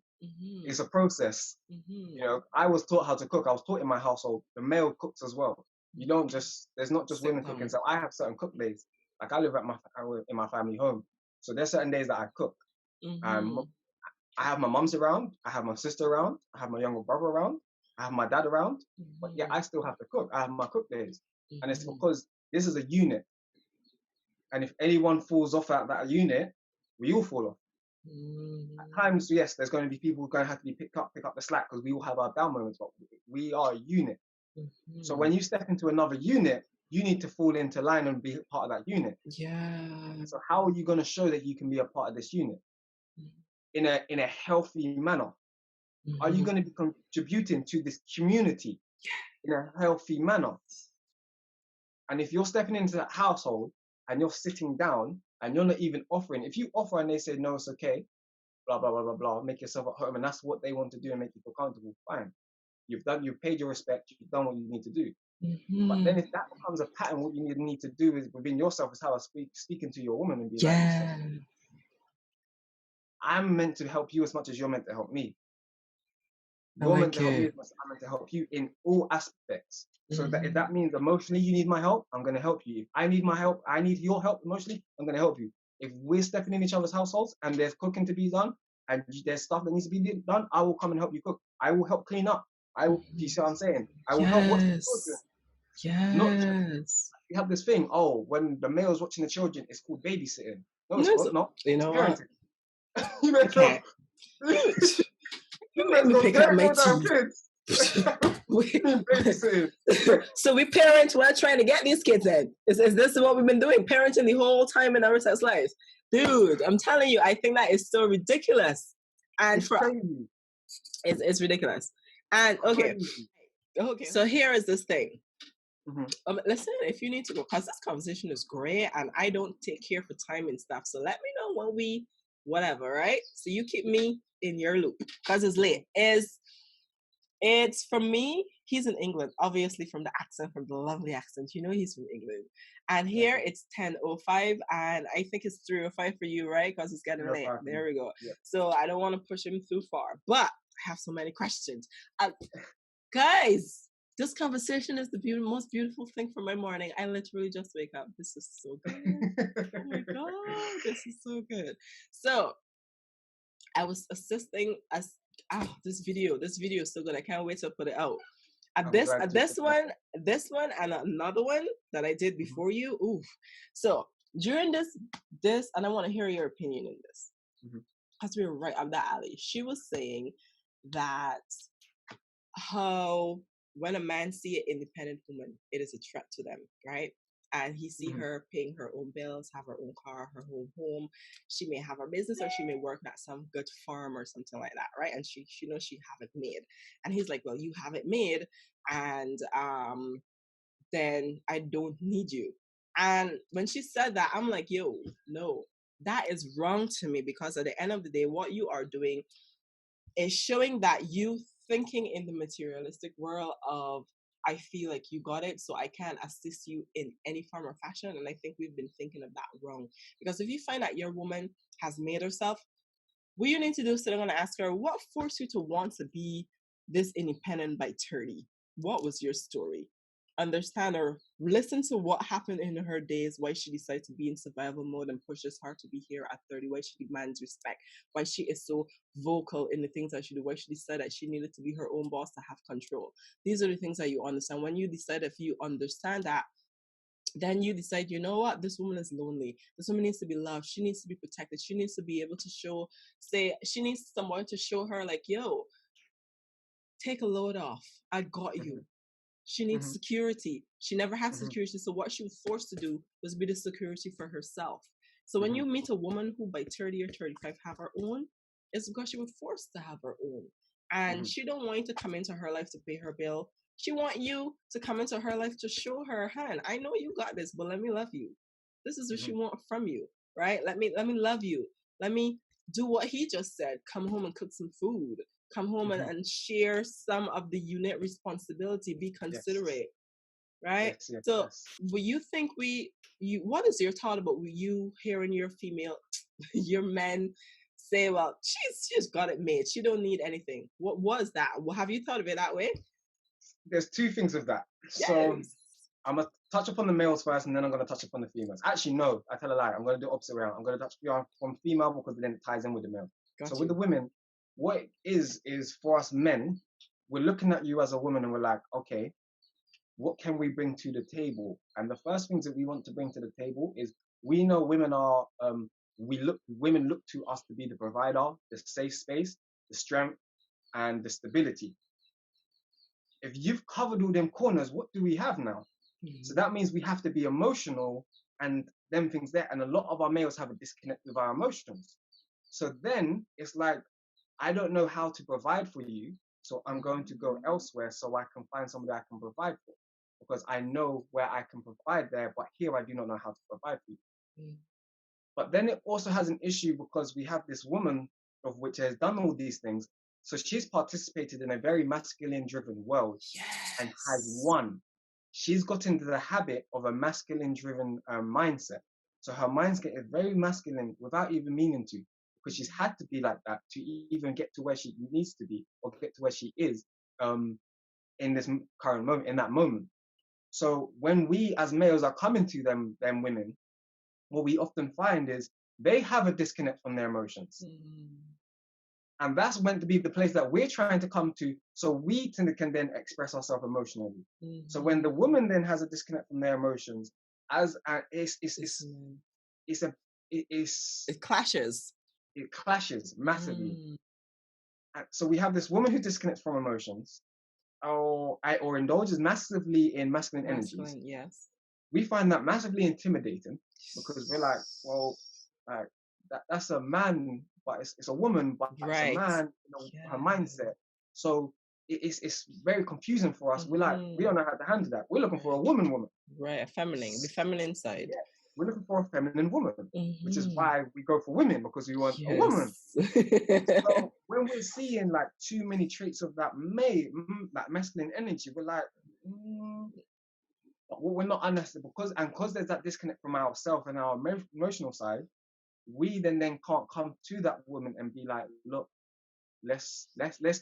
It's a process. You know, I was taught how to cook. I was taught in my household, the male cooks as well. You don't there's not just women cooking. So I have certain cook days. Like I live in my family home. So there's certain days that I cook. I have my mums around. I have my sister around. I have my younger brother around. I have my dad around. But yeah, I still have to cook. I have my cook days. And it's because this is a unit. And if anyone falls off at that unit, we all fall off. At times, yes, there's going to be people who are going to have to be pick up the slack because we all have our down moments, but we are a unit. So when you step into another unit, you need to fall into line and be part of that unit. Yeah. So how are you going to show that you can be a part of this unit in a healthy manner? Are you going to be contributing to this community in a healthy manner? And if you're stepping into that household and you're sitting down and you're not even offering, if you offer and they say, no, it's okay, blah, blah, blah, blah, blah, make yourself at home, and that's what they want to do and make you feel comfortable, fine. You've paid your respect, you've done what you need to do. But then if that becomes a pattern, what you need to do is within yourself is how I speaking to your woman and be like, I'm meant to help you as much as you're meant to help me. You're meant to help me as much as I'm meant to help you in all aspects. So that if that means emotionally you need my help, I'm going to help you. If I need my help, I need your help emotionally, I'm going to help you. If we're stepping in each other's households and there's cooking to be done and there's stuff that needs to be done, I will come and help you cook. I will help clean up. Do you see what I'm saying? I will help watch the children. Yes. We have this thing, when the male's watching the children, it's called babysitting. No, it's not.
You know what?
You made
me pick up my So we parents, we're trying to get these kids in. Is this what we've been doing? Parenting the whole time in our sex lives. Dude, I'm telling you, I think that is so ridiculous. And it's ridiculous. And okay,
Crazy.
so here is this thing.
Mm-hmm.
Listen, if you need to go, because this conversation is great and I don't take care for time and stuff. So let me know when we, whatever, right? So you keep me in your loop because it's late. It's from me. He's in England, obviously from the accent, from the lovely accent. You know he's from England. And here it's 10:05, and I think it's 3:05 for you, right? Because it's getting late. There we go.
Yeah.
So I don't want to push him too far, but I have so many questions. Guys, this conversation is the most beautiful thing for my morning. I literally just wake up. This is so good. Oh my God, this is so good. So I was assisting as this video is so good. I can't wait to put it out. This one, and another one that I did before you. Ooh. So during this, and I want to hear your opinion in this. Because we were right up that alley. She was saying that how when a man see an independent woman, it is a threat to them, right? And he see her paying her own bills, have her own car, her own home. She may have her business or she may work at some good farm or something like that, right? And she knows she have it made. And he's like, well, you have it made, and then I don't need you. And when she said that, I'm like, yo, no, that is wrong to me, because at the end of the day, what you are doing is showing that you thinking in the materialistic world of, I feel like you got it, so I can't assist you in any form or fashion. And I think we've been thinking of that wrong. Because if you find that your woman has made herself, what you need to do is sit down and ask her, what forced you to want to be this independent by 30? What was your story? Understand her, listen to what happened in her days, why she decided to be in survival mode and pushes her to be here at 30, why she demands respect, why she is so vocal in the things that she do, why she decided that she needed to be her own boss to have control. These are the things that you understand. When you decide, if you understand that, then you decide, you know what, this woman is lonely. This woman needs to be loved. She needs to be protected. She needs to be able to she needs someone to show her like, yo, take a load off. I got you. She needs security. She never had security. So what she was forced to do was be the security for herself. So when you meet a woman who by 30 or 35 have her own, it's because she was forced to have her own. And she don't want you to come into her life to pay her bill. She want you to come into her life to show her hand. I know you got this, but let me love you. This is what she want from you, right? Let me love you. Let me do what he just said. Come home and cook some food. Come home and share some of the unit responsibility, be considerate, right? Will you think what is your thought about you hearing your your men say, well, she's got it made. She don't need anything. What was that? Well, have you thought of it that way?
There's two things of that.
Yes.
So I'm going to touch upon the males first, and then I'm going to touch upon the females. Actually, no, I tell a lie. I'm going to do opposite round. I'm going to touch on female because then it ties in with the male. So with the women, what it is for us men, we're looking at you as a woman and we're like, okay, what can we bring to the table? And the first things that we want to bring to the table is, we know women are, women look to us to be the provider, the safe space, the strength, and the stability. If you've covered all them corners, what do we have now? So that means we have to be emotional and them things there. And a lot of our males have a disconnect with our emotions. So then it's like, I don't know how to provide for you, so I'm going to go elsewhere so I can find somebody I can provide for. Because I know where I can provide there, but here I do not know how to provide for you. But then it also has an issue because we have this woman of which has done all these things. So she's participated in a very masculine-driven world and has won. She's got into the habit of a masculine-driven mindset. So her mindset is very masculine without even meaning to, because she's had to be like that to even get to where she needs to be or get to where she is in this current moment, in that moment. So when we as males are coming to them women, what we often find is they have a disconnect from their emotions. And that's meant to be the place that we're trying to come to, so we can then express ourselves emotionally. So when the woman then has a disconnect from their emotions,
it clashes.
It clashes massively. So we have this woman who disconnects from emotions, or indulges massively in masculine energies.
Yes.
We find that massively intimidating because we're like, well, that's a man, but it's a woman, but it's a man, her mindset. So it's very confusing for us. We're like, we don't know how to handle that. We're looking for a woman.
Right, the feminine side.
Yeah, we're looking for a feminine woman, which is why we go for women, because we want a woman. So when we're seeing like too many traits of that that masculine energy, we're like, we're not unnecessary, because there's that disconnect from ourselves and our emotional side. We then can't come to that woman and be like, look, let's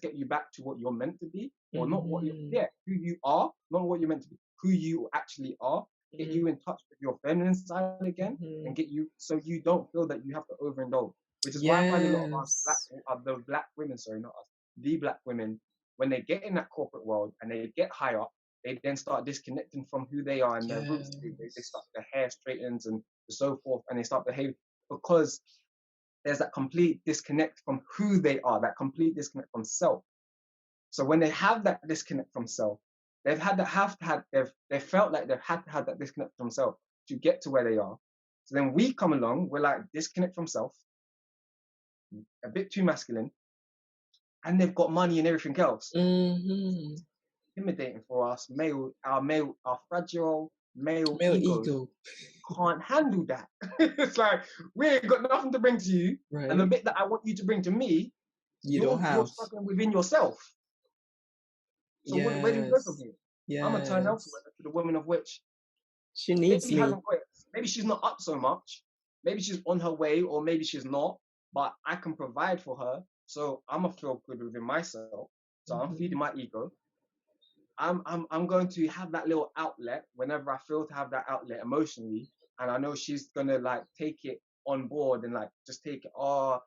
get you back to what you're meant to be, or not what who you are, not what you're meant to be, who you actually are. Get you in touch with your feminine side again, and get you so you don't feel that you have to overindulge. Which is why I find a lot of us the black women, the black women, when they get in that corporate world and they get high up, they then start disconnecting from who they are and their roots. They start their hair straightens and so forth, and they start behaving because there's that complete disconnect from who they are, that complete disconnect from self. So when they have that disconnect from self, they've felt like they've had to have that disconnect from self to get to where they are. So then we come along, we're like, disconnect from self, a bit too masculine, and they've got money and everything else. Intimidating for us, our fragile male ego can't handle that. It's like, we ain't got nothing to bring to you, and the bit that I want you to bring to me, you're struggling within yourself. So where do you go from here? I'm gonna turn elsewhere to the woman of which
she needs me.
Maybe she's not up so much. Maybe she's on her way, or maybe she's not. But I can provide for her, so I'm gonna feel good within myself. So I'm feeding my ego. I'm going to have that little outlet whenever I feel to have that outlet emotionally, and I know she's gonna like take it on board and like just take it. Oh,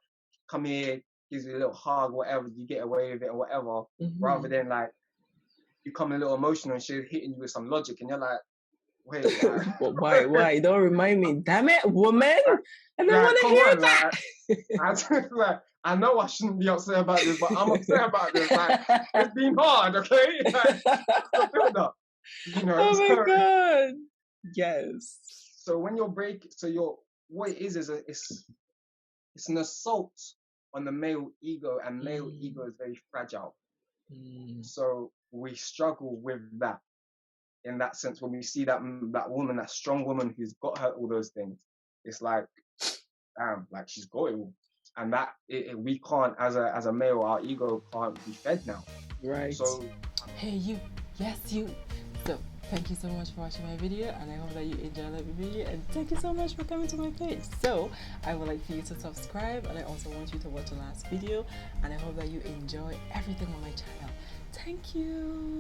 come here, gives you a little hug, whatever. You get away with it or whatever, rather than like you come a little emotional and she's hitting you with some logic, and you're like, wait,
why? Don't remind me, damn it, woman! I don't want to hear
that. I know I shouldn't be upset about this, but I'm upset about this. Like, it's been hard, okay? Like, it's build up, you know.
Oh my god! Yes.
So when you're what it is it's an assault on the male ego, and male ego is very fragile. So we struggle with that. In that sense, when we see that woman, that strong woman who's got her all those things, it's like, damn, like she's got it all, and that we can't, as a male, our ego can't be fed now.
Right.
So,
hey you, yes you. So thank you so much for watching my video, and I hope that you enjoyed the video, and thank you so much for coming to my page. So I would like for you to subscribe, and I also want you to watch the last video, and I hope that you enjoy everything on my channel. Thank you.